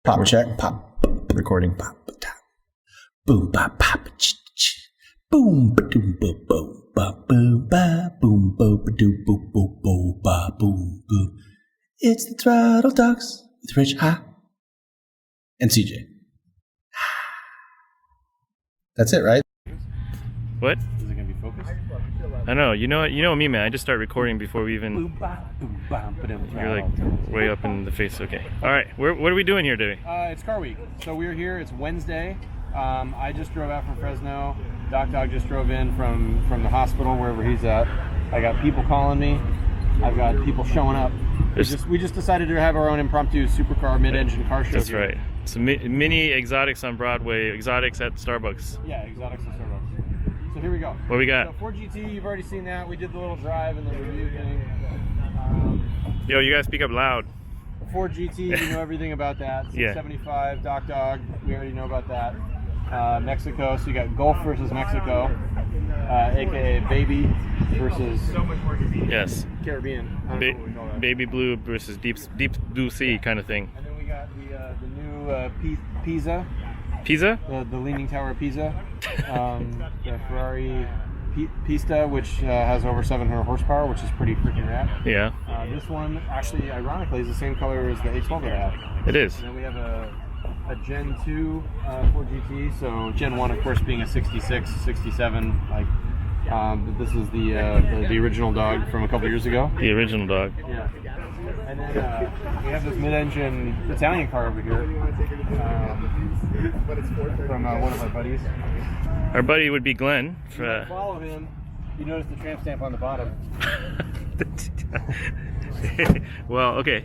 Pop check. Pop. Recording. Pop. Tap. Boom. Pop. Pop. Boom. Boom. Boom. Boom. Boom. Boom. Boom. Boom. Boom. Boom. Boom. It's the Throttle Talks with Rich and CJ. That's it, right? What? Is it gonna be focused? I know. You know me, man. I just start recording before we even. You're like way up in the face. Okay. All right. What are we doing here today? It's car week, so we're here. It's Wednesday. I just drove out from Fresno. Doc just drove in from the hospital, wherever he's at. I got people calling me. I've got people showing up. We just decided to have our own impromptu supercar mid-engine car show. That's here. right. It's mini exotics on Broadway. Exotics at Starbucks. Yeah, exotics at Starbucks. So here we go. What we got? So Ford GT, you've already seen that. We did the little drive and the review thing. Yo, you gotta speak up loud. Ford GT, you know everything about that. 675, Doc Dog, we already know about that. Mexico, so you got Gulf versus Mexico, aka Baby versus Yes. Caribbean. I don't know what we call that. Baby blue versus deep blue sea kind of thing. And then we got the new Pisa. Pisa? The Leaning Tower of Pisa. The Ferrari Pista, which has over 700 horsepower, which is pretty freaking rad. Yeah. This one, actually, ironically, is the same color as the A12 that I have. It is. And then we have a Gen 2 Ford GT. So Gen 1, of course, being a 66, 67. But this is the original dog from a couple years ago. The original dog. Yeah. And then we have this mid-engine Italian car over here from one of our buddies. Our buddy would be Glen. If you follow him, you notice the tramp stamp on the bottom. Well, okay.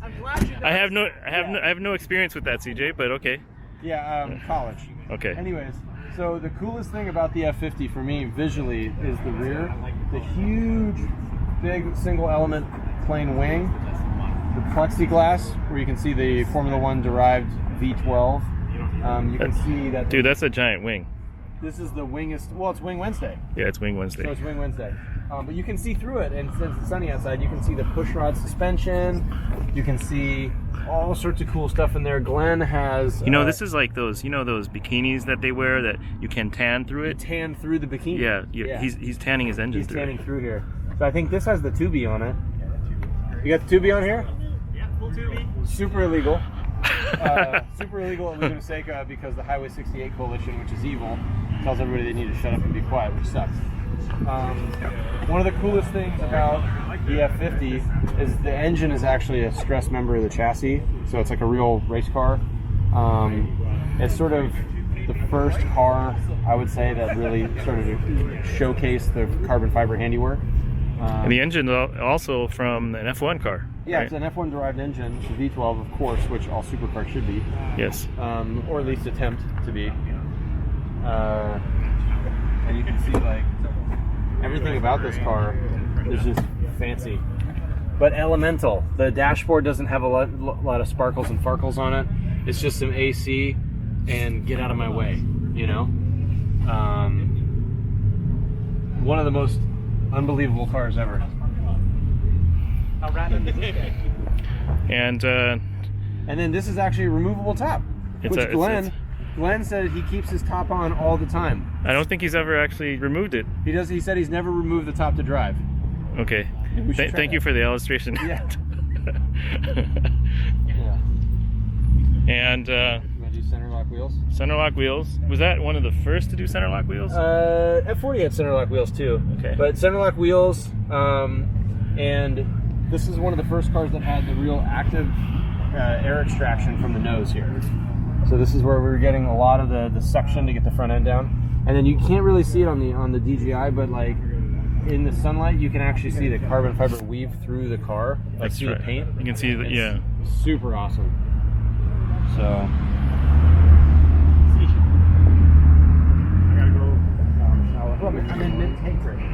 I'm glad you know. I have no experience with that, CJ, but okay. Yeah, college. Okay. Anyways, so the coolest thing about the F50 for me visually is the rear, the huge, big single element plain wing, the plexiglass where you can see the Formula One Derived V12. You can see that. Dude, that's a giant wing. This is the wingest. Well, it's Wing Wednesday. Yeah, it's Wing Wednesday. So it's Wing Wednesday. But you can see through it, and since it's sunny outside, you can see the pushrod suspension. You can see all sorts of cool stuff in there. Glen has. This is like those bikinis that they wear that you can tan through it. Tan through the bikini. Yeah. He's tanning his engine. He's tanning through here. So I think this has the Tubi on it. You got the Tubi on here? Yeah, full Tubi. Super illegal. Super illegal at Laguna Seca because the Highway 68 Coalition, which is evil, tells everybody they need to shut up and be quiet, which sucks. One of the coolest things about the F50 is the engine is actually a stress member of the chassis, so it's like a real race car. It's sort of the first car, I would say, that really started to showcase the carbon fiber handiwork. And the engine also from an F1 car. Yeah, right? It's an F1 derived engine, the V12, of course, which all supercars should be. Yes. Or at least attempt to be. And you can see everything about this car is just fancy, but elemental. The dashboard doesn't have a lot of sparkles and farkles on it. It's just some AC and get out of my way, One of the most unbelievable cars ever. How random is this guy? And then this is actually a removable top, which Glenn said he keeps his top on all the time. I don't think he's ever actually removed it. He does. He said he's never removed the top to drive. Okay. Thank you for the illustration. Yeah. And you want to do center lock wheels? Center lock wheels. Was that one of the first to do center lock wheels? F40 had center lock wheels too. Okay. But center lock wheels, and this is one of the first cars that had the real active air extraction from the nose here. So this is where we were getting a lot of the suction to get the front end down. And then you can't really see it on the DJI, but in the sunlight, you can actually see the carbon fiber weave through the car, through the paint. You can see that, yeah. Super awesome. So. I gotta go. I'm in mid-tank right now.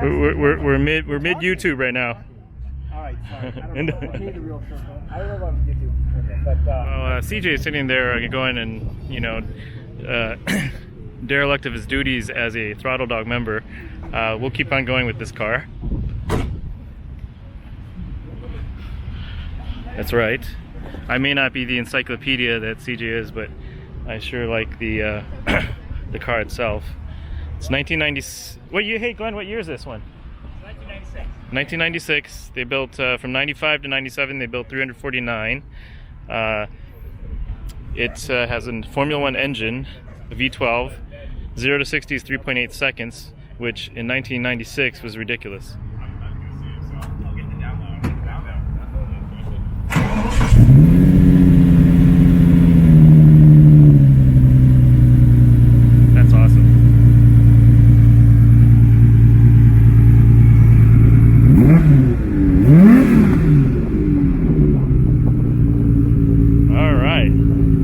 We're mid YouTube right now. Alright, sorry. I don't know. I need a real shirt. I don't know if I'm YouTube. Okay, but CJ is sitting there going and derelict of his duties as a Throttle Dog member. We'll keep on going with this car. That's right. I may not be the encyclopedia that CJ is, but I sure like the the car itself. It's 1990. What year? Hey Glenn, what year is this one? 1996. 1996. They built from 95 to 97. They built 349. It has a Formula One engine, a V12. 0 to 60 is 3.8 seconds, which in 1996 was ridiculous. That's awesome. All right.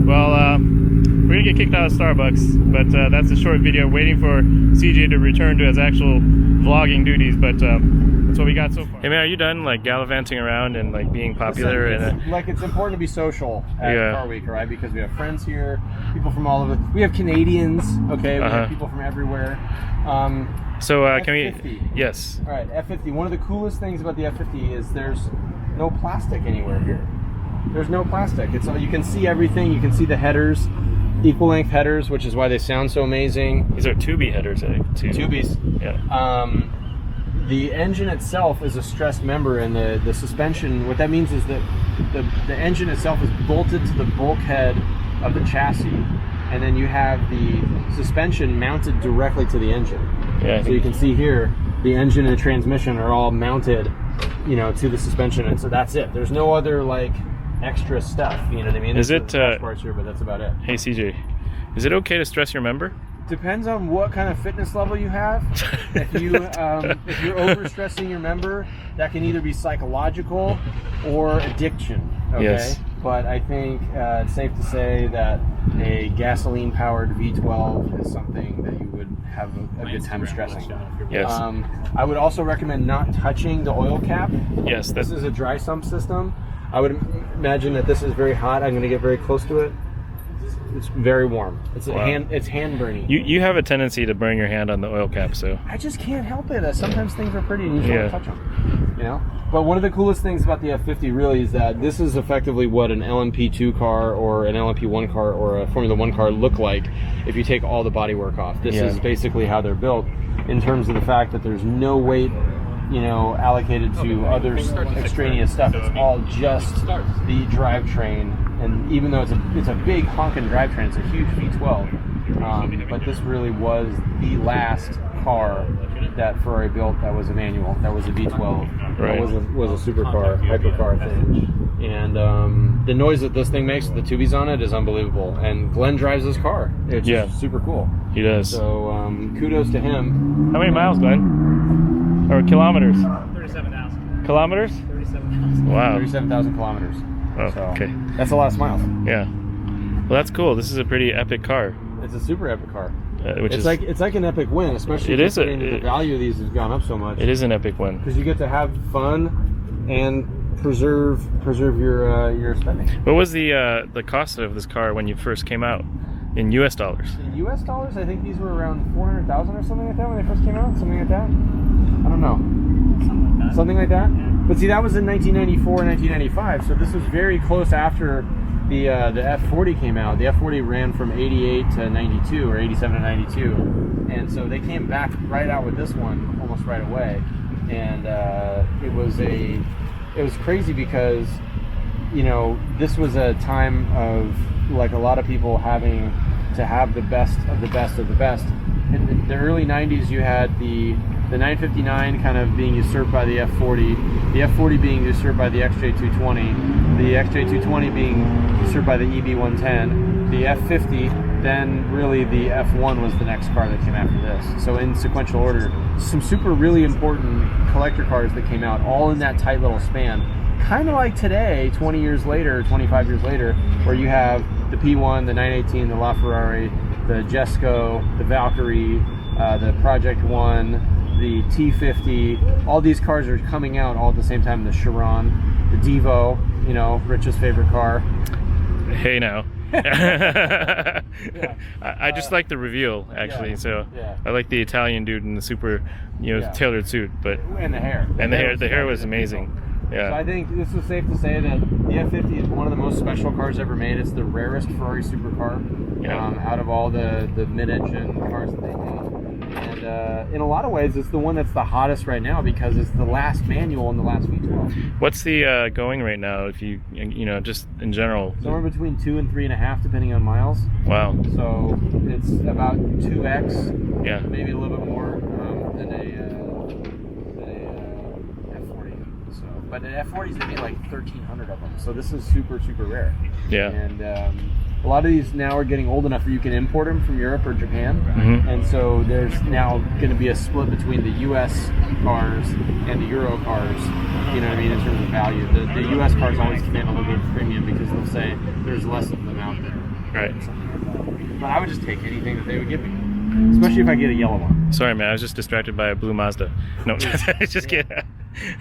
Well, we're gonna get kicked out of Starbucks, but that's a short video waiting for CJ to return to his actual vlogging duties. But that's what we got so far. Hey man, are you done like gallivanting around and like being popular? It's important to be social at Car Week, right? Because we have friends here, people from all over. We have Canadians, okay? We have people from everywhere. So F50. can we? Yes. All right, F50. One of the coolest things about the F50 is there's no plastic anywhere here. There's no plastic. It's all, you can see everything. You can see the headers, equal length headers, which is why they sound so amazing. These are tubey headers, I think, too. Tubies. Yeah. The engine itself is a stressed member, and the suspension, what that means is that the engine itself is bolted to the bulkhead of the chassis, and then you have the suspension mounted directly to the engine. Yeah, so you can see here, the engine and the transmission are all mounted, you know, to the suspension, and so that's it. There's no other like extra stuff, you know what I mean? Is it parts here, but that's about it. Hey CJ, is it okay to stress your member? Depends on what kind of fitness level you have. If you're overstressing your member, that can either be psychological or addiction. Okay. Yes. But I think it's safe to say that a gasoline-powered V12 is something that you would have a good time stressing. Yes. I would also recommend not touching the oil cap. Yes. This is a dry sump system. I would imagine that this is very hot. I'm going to get very close to it. It's very warm. It's hand burning. You have a tendency to burn your hand on the oil cap, so I just can't help it. Sometimes things are pretty and you just want to touch them. You know. But one of the coolest things about the F50 really is that this is effectively what an LMP2 car or an LMP1 car or a Formula One car look like if you take all the bodywork off. This is basically how they're built in terms of the fact that there's no weight, you know, allocated to other extraneous stuff. It's all just the drivetrain. And even though it's a big honking drivetrain, it's a huge V12. But this really was the last car that Ferrari built that was a manual, that was a V12, right. that was a supercar, hypercar thing. And the noise that this thing makes with the tubies on it is unbelievable. And Glen drives this car. It's just super cool. He does. So kudos to him. How many miles, Glen? Or kilometers? 37,000. Kilometers? 37,000. Wow. 37,000 kilometers. Oh, So, okay. that's a lot of miles. Yeah. Well, that's cool. This is a pretty epic car. It's a super epic car. It's like an epic win, especially considering the value of these has gone up so much. It is an epic one because you get to have fun and preserve your spending. What was the cost of this car when you first came out in U.S. dollars? In U.S. dollars, I think these were around 400,000 or something like that when they first came out. Something like that. I don't know. Something like that. But see, that was in 1994, 1995. So this was very close after the F40 came out. The F40 ran from 88 to 92 or 87 to 92, and so they came back right out with this one almost right away. And it was crazy because, you know, this was a time of like a lot of people having to have the best of the best of the best. In the early 90s, you had the 959 kind of being usurped by the F40, the F40 being usurped by the XJ220, the XJ220 being usurped by the EB110, the F50, then really the F1 was the next car that came after this. So in sequential order, some super really important collector cars that came out all in that tight little span. Kind of like today, 20 years later, 25 years later, where you have the P1, the 918, the LaFerrari, the Jesco, the Valkyrie, the Project One, the T50, all these cars are coming out all at the same time. The Chiron, the Devo, you know, Rich's favorite car. Hey now. I just like the reveal actually. I like the Italian dude in the super, you know, tailored suit, but and the hair. The hair was amazing. Yeah. So I think this is safe to say that the F50 is one of the most special cars ever made. It's the rarest Ferrari supercar out of all the mid-engine cars that they made. And in a lot of ways, it's the one that's the hottest right now because it's the last manual and the last V12. What's the going right now? If you just in general. Somewhere between 2 and 3.5, depending on miles. Wow. So it's about 2x. Yeah. Maybe a little bit more than a F40. So, but an F40s they made like 1,300 of them. So this is super rare. Yeah. And a lot of these now are getting old enough that you can import them from Europe or Japan. Mm-hmm. And so there's now going to be a split between the U.S. cars and the Euro cars, you know what I mean, in terms of value. The U.S. cars always command a little bit of premium because they'll say there's less of them out there. Right. But I would just take anything that they would give me, especially if I get a yellow one. Sorry, man. I was just distracted by a blue Mazda. No, just kidding.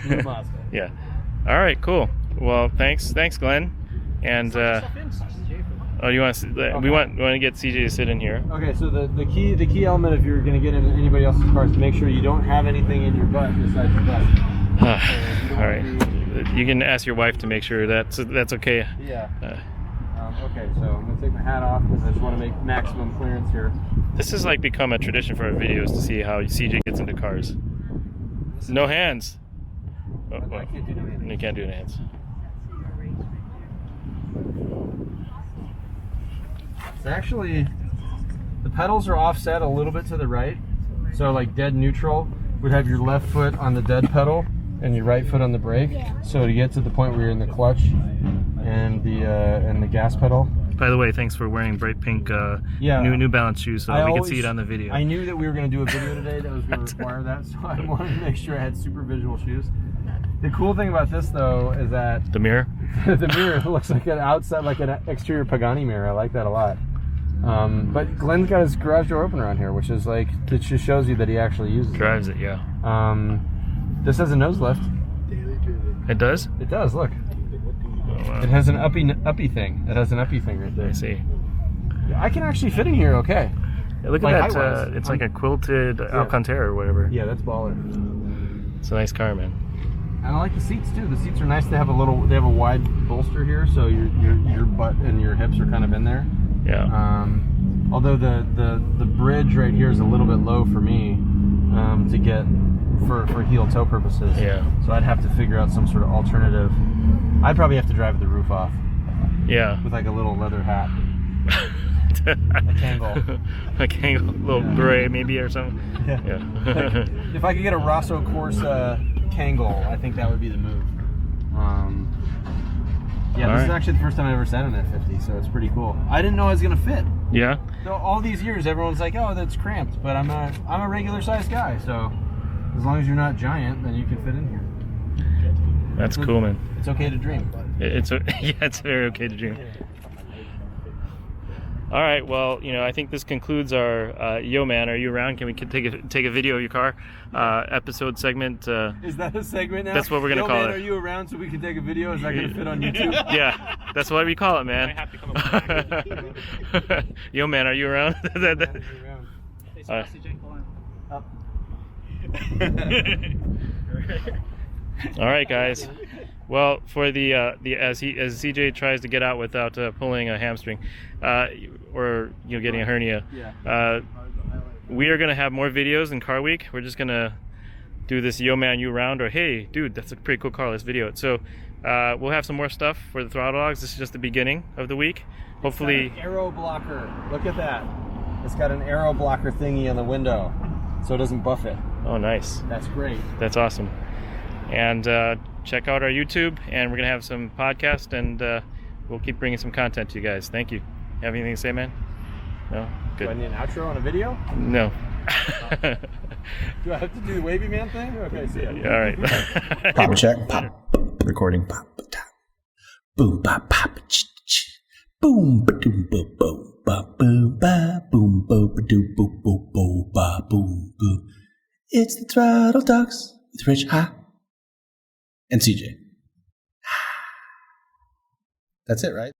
Blue Mazda. Yeah. All right, cool. Well, thanks, Glenn. And oh, you want to? We want to get CJ to sit in here. Okay, so the key element if you're going to get in anybody else's car is to make sure you don't have anything in your butt besides your butt. All right. You can ask your wife to make sure that's okay. Yeah. Okay, so I'm going to take my hat off because I just want to make maximum clearance here. This has like become a tradition for our videos to see how CJ gets into cars. No hands. Oh, I can't do no hands. You can't do no hands. It's actually, the pedals are offset a little bit to the right. So like dead neutral would have your left foot on the dead pedal and your right foot on the brake. So to get to the point where you're in the clutch and the gas pedal. By the way, thanks for wearing bright pink New Balance shoes so we can see it on the video. I knew that we were going to do a video today that was going to require that, so I wanted to make sure I had super visual shoes. The cool thing about this though is that the mirror? the mirror looks like an outside, like an exterior Pagani mirror. I like that a lot. But Glen's got his garage door opener on here, which is like, it just shows you that he actually uses Drives it, yeah. This has a nose lift. It does? It does, look. Oh, wow. It has an uppy thing. It has an uppy thing right there. I see. I can actually fit in here okay. Yeah, look Like at that. height-wise. It's like a quilted Alcantara or whatever. Yeah, that's baller. It's a nice car, man. And I like the seats too. The seats are nice. They have a wide bolster here, so your butt and your hips are kind of in there. Yeah. Although the bridge right here is a little bit low for me to get for heel toe purposes. Yeah. So I'd have to figure out some sort of alternative. I'd probably have to drive the roof off. Yeah. With like a little leather hat. A Kangol. A Kangol, little beret maybe or something. Yeah. Yeah. If I could get a Rosso Corsa Kangol, I think that would be the move. Yeah, this is actually the first time I ever sat in an F50, so it's pretty cool. I didn't know I was gonna fit. Yeah. So all these years, everyone's like, "Oh, that's cramped," but I'm a regular sized guy, so as long as you're not giant, then you can fit in here. That's cool, man. It's okay to dream. It's very okay to dream. All right, well, I think this concludes our Yo Man, Are You Around? Can we take a video of your car episode segment? Is that a segment now? That's what we're going to call Man, it. Are You Around? So we can take a video? Is that going to fit on YouTube? Yeah, that's what we call it, man. Yo Man, Are You Around? All right, guys. Well, for as CJ tries to get out without pulling a hamstring, or getting a hernia, we are gonna have more videos in Car Week. We're just gonna do this Yo Man You Round, or hey dude, that's a pretty cool car, let's video it. So we'll have some more stuff for the throttle dogs. This is just the beginning of the week. Hopefully, it's got an arrow blocker. Look at that. It's got an arrow blocker thingy on the window, so it doesn't buff it. Oh, nice. That's great. That's awesome. And check out our YouTube, and we're gonna have some podcast, and we'll keep bringing some content to you guys. Thank you. Have anything to say, man? No? Good. Do I need an outro on a video? No. Do I have to do the wavy man thing? Okay, see ya. All right. Pop check, pop. Recording, pop, tap. Boom, pop, pop, ch, ch. Boom, ba doom, ba boom, ba boom, ba boom, ba ba doo, boom, boom, boom, ba boom, boom. It's the Throttle Dogs with Rich and CJ. That's it, right?